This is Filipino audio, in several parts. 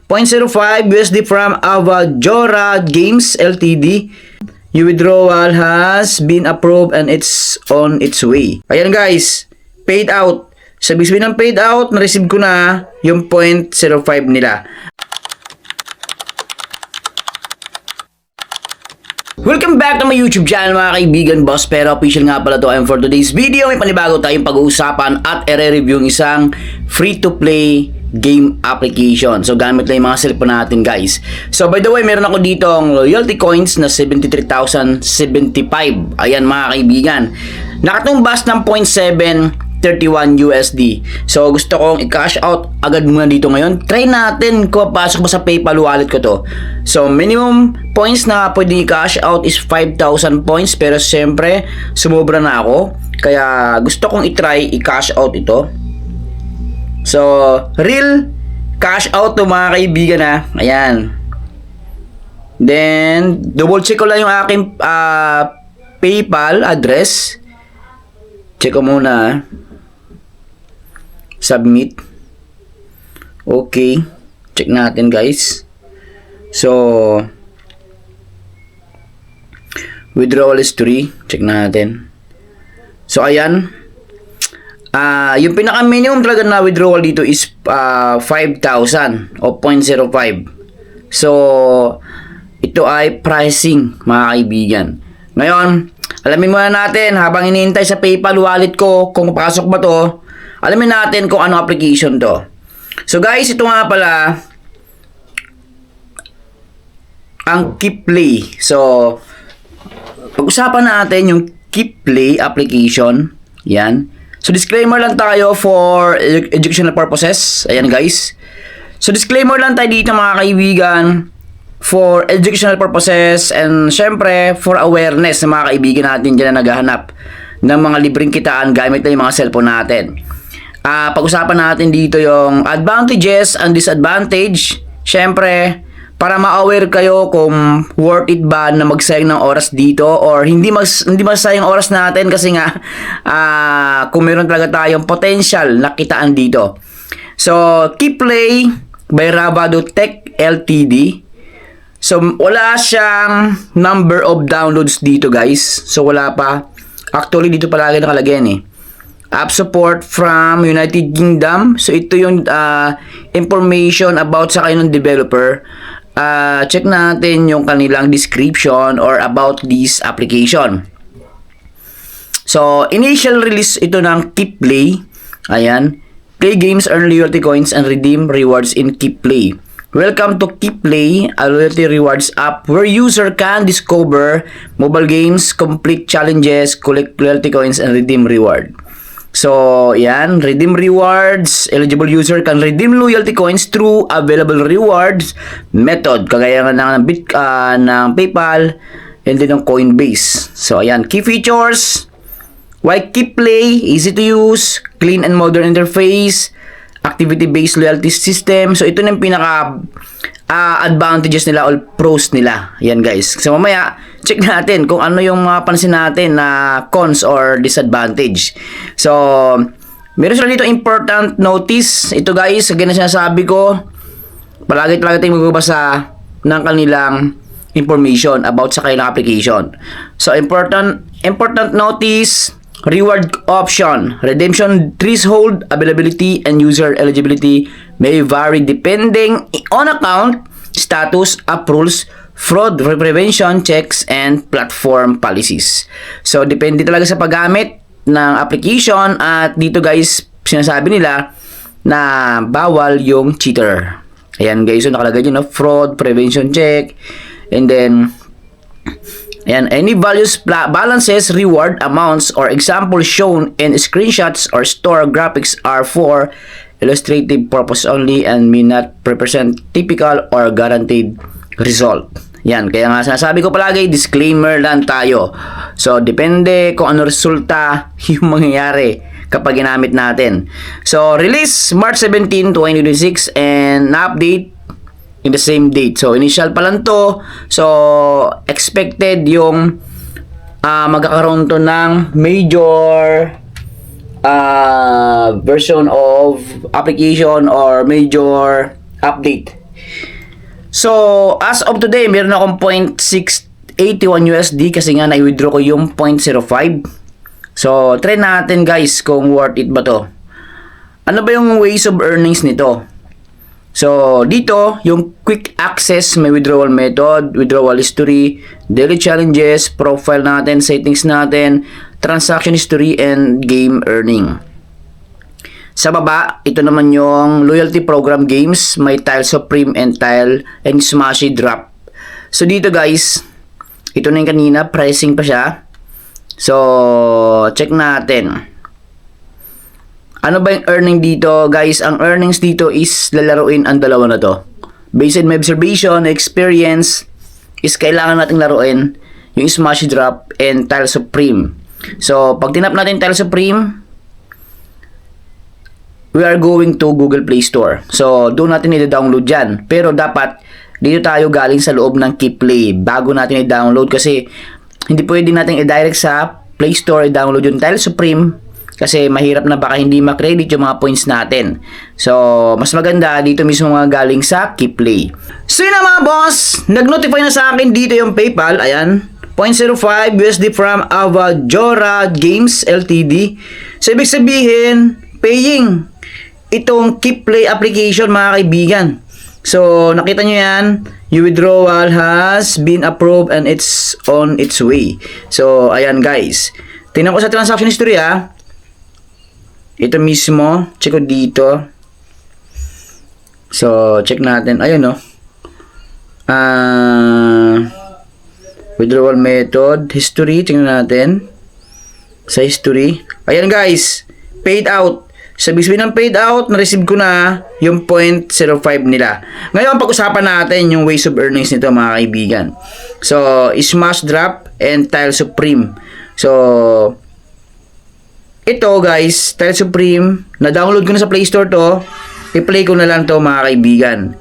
0.05 USD from Avajora Games Ltd. Your withdrawal has been approved and it's on its way. Ayan guys, paid out. Sabi ng paid out, na-receive ko na yung 0.05 nila. Welcome back to my YouTube channel mga kaibigan, Boss Pera Official nga pala to. And for today's video, may panibago tayong pag-uusapan at i-review yung isang free-to-play game application. So gamit lang yung mga cellphone natin guys. So by the way, meron ako dito ang loyalty coins na 73,075. Ayan mga kaibigan, nakatumbas ng 0.731 USD. So gusto kong i-cash out agad muna dito ngayon. Try natin kung papasok ba sa PayPal wallet ko to. So minimum points na pwede i-cash out is 5,000 points, pero syempre sumobra na ako, kaya gusto kong i-try i-cash out ito. So real cash out to mga kaibigan na. Ayan. Then double check ko lang yung aking PayPal address. Check ko muna. Submit. Okay. Check natin guys. So withdrawal history. Check natin. So ayan. Yung pinaka minimum talaga na withdrawal dito is 5,000 o 0.05. So ito ay pricing mga kaibigan. Ngayon, alamin muna natin habang iniintay sa PayPal wallet ko kung papasok ba to. Alamin natin kung ano application to. So guys, ito nga pala ang KeepPlay. So pag-usapan natin yung KeepPlay application. Yan. So disclaimer lang tayo for educational purposes. Ayan guys. So disclaimer lang tayo dito mga kaibigan, for educational purposes and syempre for awareness ng mga kaibigan natin dyan na naghahanap ng mga libreng kitaan gamit na yung mga cellphone natin. Pag-usapan natin dito yung advantages and disadvantage. Syempre, para ma-aware kayo kung worth it ba na magsayang ng oras dito or hindi masayang oras natin, kasi nga kung meron talaga tayong potential na kitaan dito. So, KeepPlay by Rabado Tech Ltd. So, wala siyang number of downloads dito guys. So, wala pa. Actually, dito palagi nakalagay eh. App support from United Kingdom. So, ito yung information about sa kayo ng developer. Check natin yung kanilang description or about this application. So, initial release ito ng KeepPlay. Ayan. Play games, earn loyalty coins, and redeem rewards in KeepPlay. Welcome to KeepPlay, a loyalty rewards app where user can discover mobile games, complete challenges, collect loyalty coins, and redeem reward. So, yan, redeem rewards. Eligible user can redeem loyalty coins through available rewards method, kagaya ng PayPal and din ng Coinbase. So, ayan, key features. Why KeepPlay? Easy to use, clean and modern interface, activity-based loyalty system. So, ito na yung pinaka advantages nila or pros nila. Yan guys. So, mamaya, check natin kung ano yung mga pansin natin na cons or disadvantage. So, meron sila dito important notice. Ito guys, again na sinasabi ko, palagi tayong magbabasa ng kanilang information about sa kanilang application. So, important notice. Reward option, redemption threshold, availability, and user eligibility may vary depending on account, status, approvals, fraud prevention checks, and platform policies. So, depende talaga sa paggamit ng application, at dito guys, sinasabi nila na bawal yung cheater. Ayan guys, so nakalagay yun, fraud prevention check, and then and any values, balances, reward amounts, or examples shown in screenshots or store graphics are for illustrative purpose only and may not represent typical or guaranteed result. Yan, kaya nga sinasabi ko palagi, disclaimer lang tayo. So, depende kung ano resulta yung mangyayari kapag ginamit natin. So, release March 17, 2026 and na-update in the same date. So, initial pa lang to. So, expected yung magkakaroon to ng major version of application or major update So, as of today, meron akong 0.681 USD kasi nga na-withdraw ko yung 0.05. So, try natin guys kung worth it ba to. Ano ba yung ways of earnings nito? So, dito, yung quick access, may withdrawal method, withdrawal history, daily challenges, profile natin, settings natin, transaction history, and game earning. Sa baba, ito naman yung loyalty program games, may Tile Supreme and Tile and Smashy Drop. So dito guys, ito na yung kanina, pricing pa siya. So, check natin. Ano ba yung earning dito? Guys, ang earnings dito is lalaruin ang dalawa na to. Based on my observation, experience, is kailangan nating laruin yung Smashy Drop and Tile Supreme. So, pag tinap natin Tile Supreme, we are going to Google Play Store. So, doon natin i-download yan. Pero dapat, dito tayo galing sa loob ng KeepPlay bago natin i-download kasi hindi pwede natin i-direct sa Play Store i-download yung Tile Supreme kasi mahirap na baka hindi makredit yung mga points natin. So, mas maganda dito mismo mga galing sa KeepPlay. So, yun na mga boss. Nag-notify na sa akin dito yung PayPal. Ayan. 0.05 USD from Avajora Games Ltd. So, ibig sabihin, paying itong KeepPlay application mga kaibigan. So, nakita nyo yan. Your withdrawal has been approved and it's on its way. So, ayan guys. Tingnan ko sa transaction history ha. Ito mismo. Check ko dito. So, check natin. Ayun no. Withdrawal method. History. Tingnan natin. Sa history. Ayan guys. Paid out. So, ibig sabihin ng paid out, na-receive ko na yung 0.05 nila. Ngayon, pag-usapan natin yung ways of earnings nito, mga kaibigan. So, Smash Drop and Tile Supreme. So, ito guys, Tile Supreme, na-download ko na sa Play Store to. I-play ko na lang to, mga kaibigan.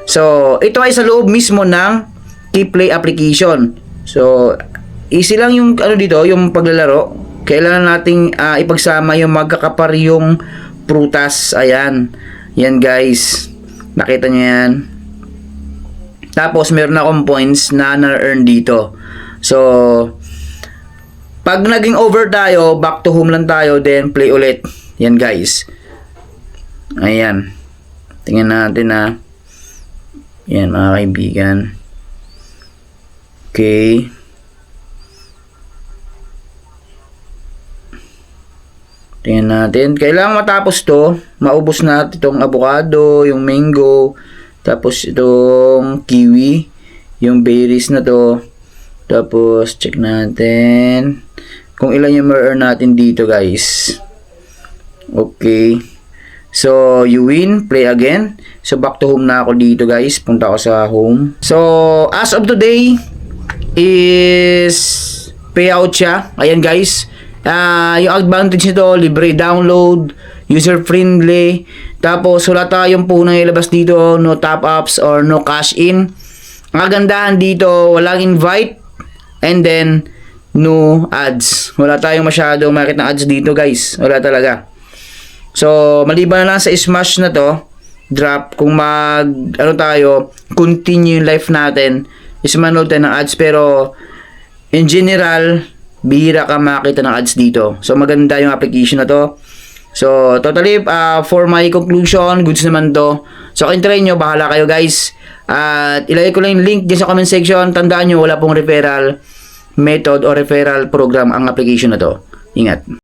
So, ito ay sa loob mismo ng KeepPlay application. So, easy lang yung ano dito, yung paglalaro. Kailangan nating ipagsama yung magkakaparehong prutas. Ayan. Yan guys. Nakita nyo yan. Tapos meron akong points na na-earn dito. So, pag naging over tayo, back to home lang tayo, then play ulit. Yan guys. Ayan. Tingnan natin ha. Yan mga kaibigan. Okay. Tingnan natin. Kailangan matapos to. Maubos natin itong avocado, yung mango, tapos itong kiwi, yung berries na to. Tapos, check natin kung ilan yung ma-earn natin dito, guys. Okay. So, you win. Play again. So, back to home na ako dito, guys. Punta ako sa home. So, as of today, is payout siya. Ayan, guys. Yung advantage nito, libre download, user friendly, tapos wala tayong punang ilabas dito, no top ups or no cash in. Ang kagandahan dito, walang invite, and then no ads. Wala tayong masyadong makita ng ads dito guys, wala talaga. So maliban na lang sa smash na to drop, kung continue yung life natin, is manood tayo ng ads, pero in general bihira ka makita ng ads dito. So, maganda yung application na to. So, totally, for my conclusion, goods naman to. So, kung try nyo, bahala kayo guys. At ilagay ko lang yung link dyan sa comment section. Tandaan nyo, wala pong referral method o referral program ang application na to. Ingat.